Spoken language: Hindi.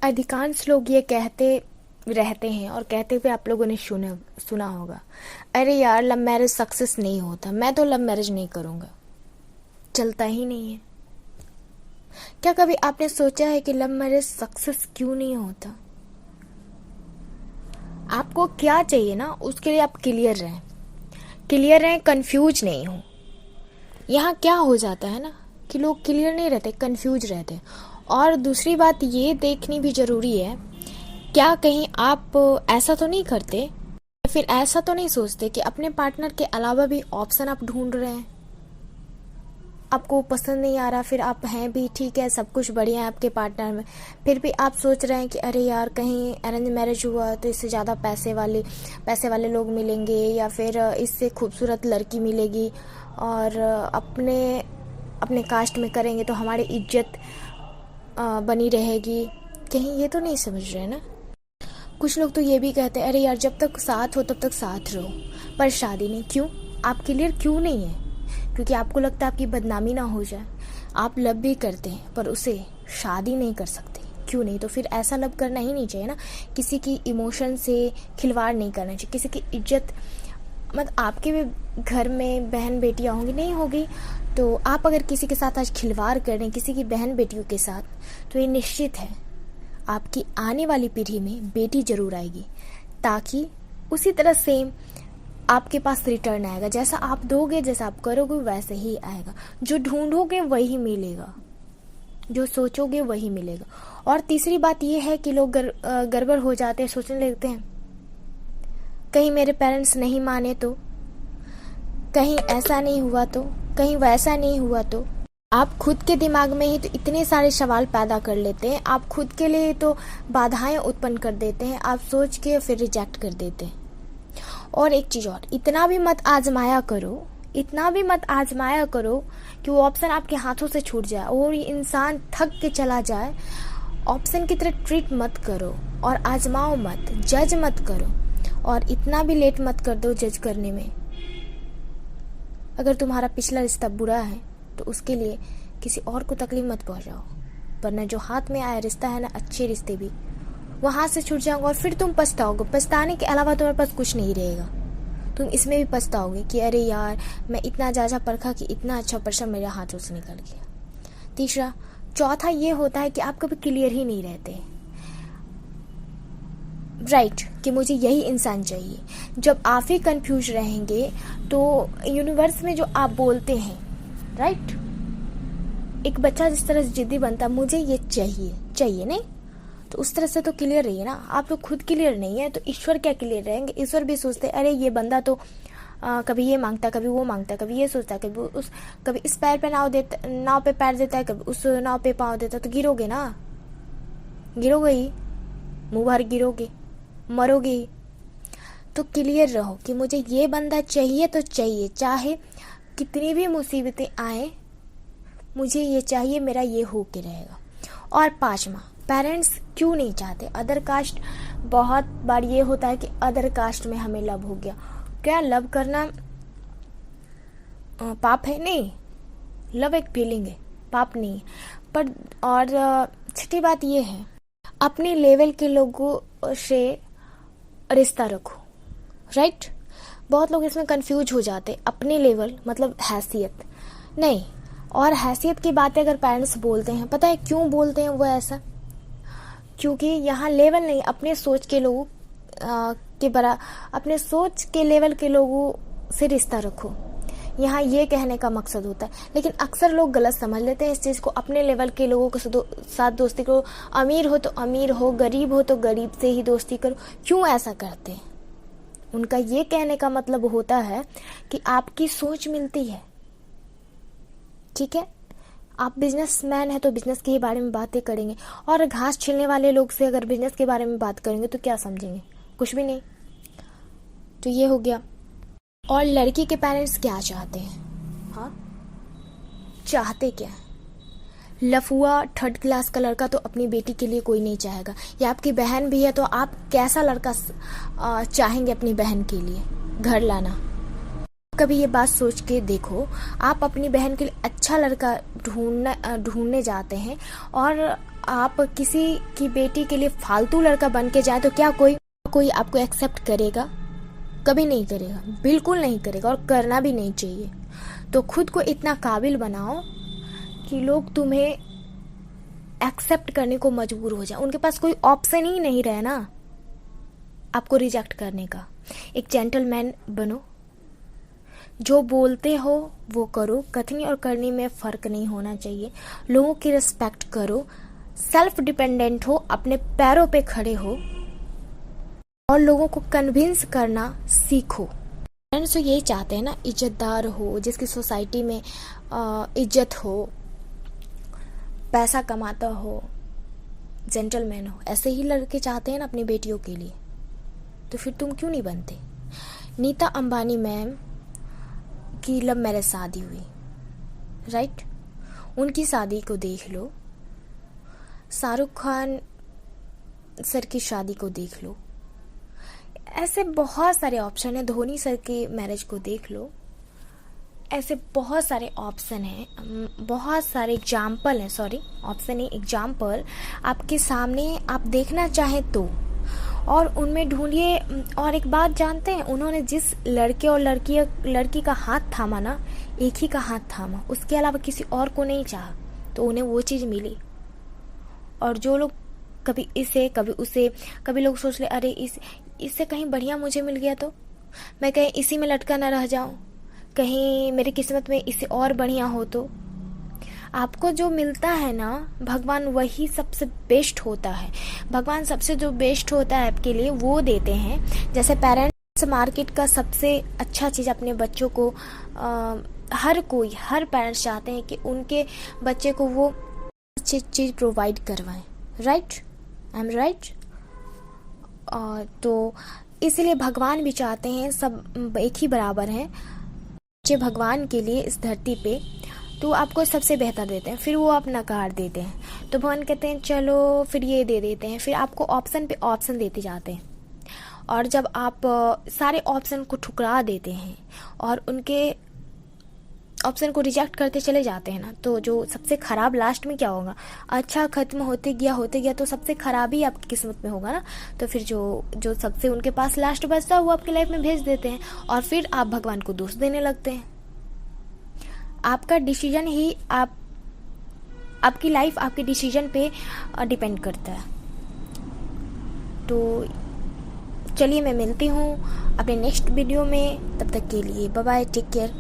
अधिकांश लोग ये कहते रहते हैं और कहते हुए आप लोगों ने सुना होगा, अरे यार लव मैरिज सक्सेस नहीं होता, मैं तो लव मैरिज नहीं करूँगा, चलता ही नहीं है। क्या कभी आपने सोचा है कि लव मैरिज सक्सेस क्यों नहीं होता? आपको क्या चाहिए ना, उसके लिए आप क्लियर रहें, कंफ्यूज नहीं हो। यहाँ क्या हो जाता है ना कि लोग क्लियर नहीं रहते, कंफ्यूज रहते हैं। और दूसरी बात ये देखनी भी ज़रूरी है, क्या कहीं आप ऐसा तो नहीं करते, फिर ऐसा तो नहीं सोचते कि अपने पार्टनर के अलावा भी ऑप्शन आप ढूंढ रहे हैं, आपको पसंद नहीं आ रहा, फिर आप हैं भी, ठीक है, सब कुछ बढ़िया है आपके पार्टनर में, फिर भी आप सोच रहे हैं कि अरे यार कहीं अरेंज मैरिज हुआ तो इससे ज़्यादा पैसे वाले लोग मिलेंगे, या फिर इससे खूबसूरत लड़की मिलेगी, और अपने कास्ट में करेंगे तो हमारी इज्जत बनी रहेगी। कहीं ये तो नहीं समझ रहे ना। कुछ लोग तो ये भी कहते हैं, अरे यार जब तक साथ हो तब तक साथ रहो, पर शादी नहीं। क्यों? आप क्लियर क्यों नहीं है? क्योंकि आपको लगता है आपकी बदनामी ना हो जाए। आप लव भी करते हैं पर उसे शादी नहीं कर सकते, क्यों नहीं? तो फिर ऐसा लव करना ही नहीं चाहिए ना। किसी की इमोशन से खिलवाड़ नहीं करना चाहिए, किसी की इज्जत, मतलब आपके भी घर में बहन बेटियां होंगी, नहीं होगी, तो आप अगर किसी के साथ आज खिलवाड़ कर रहे हैं, किसी की बहन बेटियों के साथ, तो ये निश्चित है आपकी आने वाली पीढ़ी में बेटी जरूर आएगी, ताकि उसी तरह सेम आपके पास रिटर्न आएगा। जैसा आप दोगे, जैसा आप करोगे, वैसे ही आएगा। जो ढूंढोगे वही मिलेगा, जो सोचोगे वही मिलेगा। और तीसरी बात यह है कि लोग गड़बड़ हो जाते हैं, सोचने लगते हैं कहीं मेरे पेरेंट्स नहीं माने तो, कहीं ऐसा नहीं हुआ तो, कहीं वैसा नहीं हुआ तो। आप खुद के दिमाग में ही तो इतने सारे सवाल पैदा कर लेते हैं, आप खुद के लिए तो बाधाएं उत्पन्न कर देते हैं, आप सोच के फिर रिजेक्ट कर देते हैं। और एक चीज़ और, इतना भी मत आजमाया करो कि वो ऑप्शन आपके हाथों से छूट जाए और ये इंसान थक के चला जाए। ऑप्शन की तरह ट्रीट मत करो और आजमाओ मत, जज मत करो, और इतना भी लेट मत कर दो जज करने में। अगर तुम्हारा पिछला रिश्ता बुरा है तो उसके लिए किसी और को तकलीफ मत पहुंचाओ, वरना जो हाथ में आया रिश्ता है ना, अच्छे रिश्ते भी वो हाथ से छूट जाओगे और फिर तुम पछताओगे। पछताने के अलावा तुम्हारे पास कुछ नहीं रहेगा। तुम इसमें भी पछताओगे कि अरे यार मैं इतना जाजा परखा कि इतना अच्छा पर्सन मेरे हाथों से निकल गया। चौथा ये होता है कि आप कभी क्लियर ही नहीं रहते, राइट, कि मुझे यही इंसान चाहिए। जब आप ही कंफ्यूज रहेंगे तो यूनिवर्स में जो आप बोलते हैं, राइट, एक बच्चा जिस तरह से जिद्दी बनता है, मुझे ये चाहिए नहीं, तो उस तरह से तो क्लियर रहिए ना। आप तो खुद क्लियर नहीं है तो ईश्वर क्या क्लियर रहेंगे? ईश्वर भी सोचते अरे ये बंदा तो कभी ये मांगता, कभी वो मांगता, कभी ये सोचता, कभी इस पैर पे नाव पे पैर देता है, कभी उस नाव पे पाँव देता है, तो गिरोगे ना, गिरोगे ही, मुंह भर गिरोगे, मरोगे ही। तो क्लियर रहो कि मुझे ये बंदा चाहिए तो चाहिए, चाहे कितनी भी मुसीबतें आए, मुझे ये चाहिए, मेरा ये हो के रहेगा। और पांचवा, पेरेंट्स क्यों नहीं चाहते अदर कास्ट? बहुत बार ये होता है कि अदर कास्ट में हमें लव हो गया। क्या लव करना पाप है? नहीं, लव एक फीलिंग है, पाप नहीं है। पर और छठी बात ये है, अपने लेवल के लोगों से रिश्ता रखो, राइट। बहुत लोग इसमें कंफ्यूज हो जाते, अपने लेवल मतलब हैसियत नहीं। और हैसियत की बातें अगर पेरेंट्स बोलते हैं, पता है क्यों बोलते हैं वो ऐसा? क्योंकि यहाँ लेवल नहीं, अपने सोच के लोगों अपने सोच के लेवल के लोगों से रिश्ता रखो, यहाँ ये कहने का मकसद होता है। लेकिन अक्सर लोग गलत समझ लेते हैं इस चीज़ को, अपने लेवल के लोगों के साथ दोस्ती करो, अमीर हो तो अमीर हो, गरीब हो तो गरीब से ही दोस्ती करो। क्यों ऐसा करते हैं? उनका ये कहने का मतलब होता है कि आपकी सोच मिलती है, ठीक है। आप बिजनेसमैन है तो बिजनेस के ही बारे में बातें करेंगे, और घास छीलने वाले लोग से अगर बिजनेस के बारे में बात करेंगे तो क्या समझेंगे? कुछ भी नहीं। तो ये हो गया। और लड़की के पेरेंट्स क्या चाहते हैं? हाँ, चाहते क्या है? लफुआ थर्ड क्लास का लड़का तो अपनी बेटी के लिए कोई नहीं चाहेगा। या आपकी बहन भी है तो आप कैसा लड़का चाहेंगे अपनी बहन के लिए घर लाना? कभी ये बात सोच के देखो, आप अपनी बहन के लिए अच्छा लड़का ढूंढने जाते हैं और आप किसी की बेटी के लिए फालतू लड़का बन के जाए तो क्या कोई आपको एक्सेप्ट करेगा? कभी नहीं करेगा, बिल्कुल नहीं करेगा, और करना भी नहीं चाहिए। तो खुद को इतना काबिल बनाओ कि लोग तुम्हें एक्सेप्ट करने को मजबूर हो जाए। उनके पास कोई ऑप्शन ही नहीं रहे ना आपको रिजेक्ट करने का। एक जेंटलमैन बनो, जो बोलते हो वो करो, कथनी और करनी में फ़र्क नहीं होना चाहिए। लोगों की रिस्पेक्ट करो, सेल्फ डिपेंडेंट हो, अपने पैरों पे खड़े हो और लोगों को कन्विंस करना सीखो। पेरेंट्स तो यही चाहते हैं ना, इज्जतदार हो, जिसकी सोसाइटी में इज्जत हो, पैसा कमाता हो, जेंटलमैन हो। ऐसे ही लड़के चाहते हैं ना अपनी बेटियों के लिए। तो फिर तुम क्यों नहीं बनते? नीता अंबानी मैम की लव मैरिज शादी हुई, राइट? उनकी शादी को देख लो, शाहरुख खान सर की शादी को देख लो, ऐसे बहुत सारे ऑप्शन है। धोनी सर की मैरिज को देख लो, ऐसे बहुत सारे ऑप्शन हैं, बहुत सारे एग्जाम्पल हैं, सॉरी ऑप्शन नहीं, एग्जाम्पल आपके सामने, आप देखना चाहें तो। और उनमें ढूंढिए। और एक बात जानते हैं, उन्होंने जिस लड़के और लड़की का हाथ थामा ना, एक ही का हाथ थामा, उसके अलावा किसी और को नहीं चाहा, तो उन्हें वो चीज़ मिली। और जो लोग कभी इसे कभी उसे, कभी लोग सोच ले अरे इससे कहीं बढ़िया मुझे मिल गया तो मैं कहीं इसी में लटका ना रह जाऊं, कहीं मेरी किस्मत में इससे और बढ़िया हो। तो आपको जो मिलता है ना, भगवान वही सबसे बेस्ट होता है। भगवान सबसे जो बेस्ट होता है आपके लिए वो देते हैं। जैसे पेरेंट्स मार्केट का सबसे अच्छा चीज़ अपने बच्चों को, हर पेरेंट्स चाहते हैं कि उनके बच्चे को वो अच्छी चीज़ प्रोवाइड करवाएं, राइट? I am right? तो इसलिए भगवान भी चाहते हैं सब एक ही बराबर हैं। बच्चे भगवान के लिए इस धरती पे तो आपको सबसे बेहतर देते हैं, फिर वो आप नकार देते हैं। तो भगवान कहते हैं चलो फिर ये दे देते हैं, फिर आपको ऑप्शन पे ऑप्शन देते जाते हैं। और जब आप सारे ऑप्शन को ठुकरा देते हैं और उनके ऑप्शन को रिजेक्ट करते चले जाते हैं ना, तो जो सबसे खराब लास्ट में क्या होगा? अच्छा खत्म होते गया तो सबसे खराब ही आपकी किस्मत में होगा ना। तो फिर जो सबसे उनके पास लास्ट बचता है वो आपकी लाइफ में भेज देते हैं और फिर आप भगवान को दोष देने लगते हैं। आपका डिसीजन ही आपकी लाइफ आपके डिसीजन पे डिपेंड करता है। तो चलिए मैं मिलती हूँ अपने नेक्स्ट वीडियो में, तब तक के लिए बाय बाय, टेक केयर।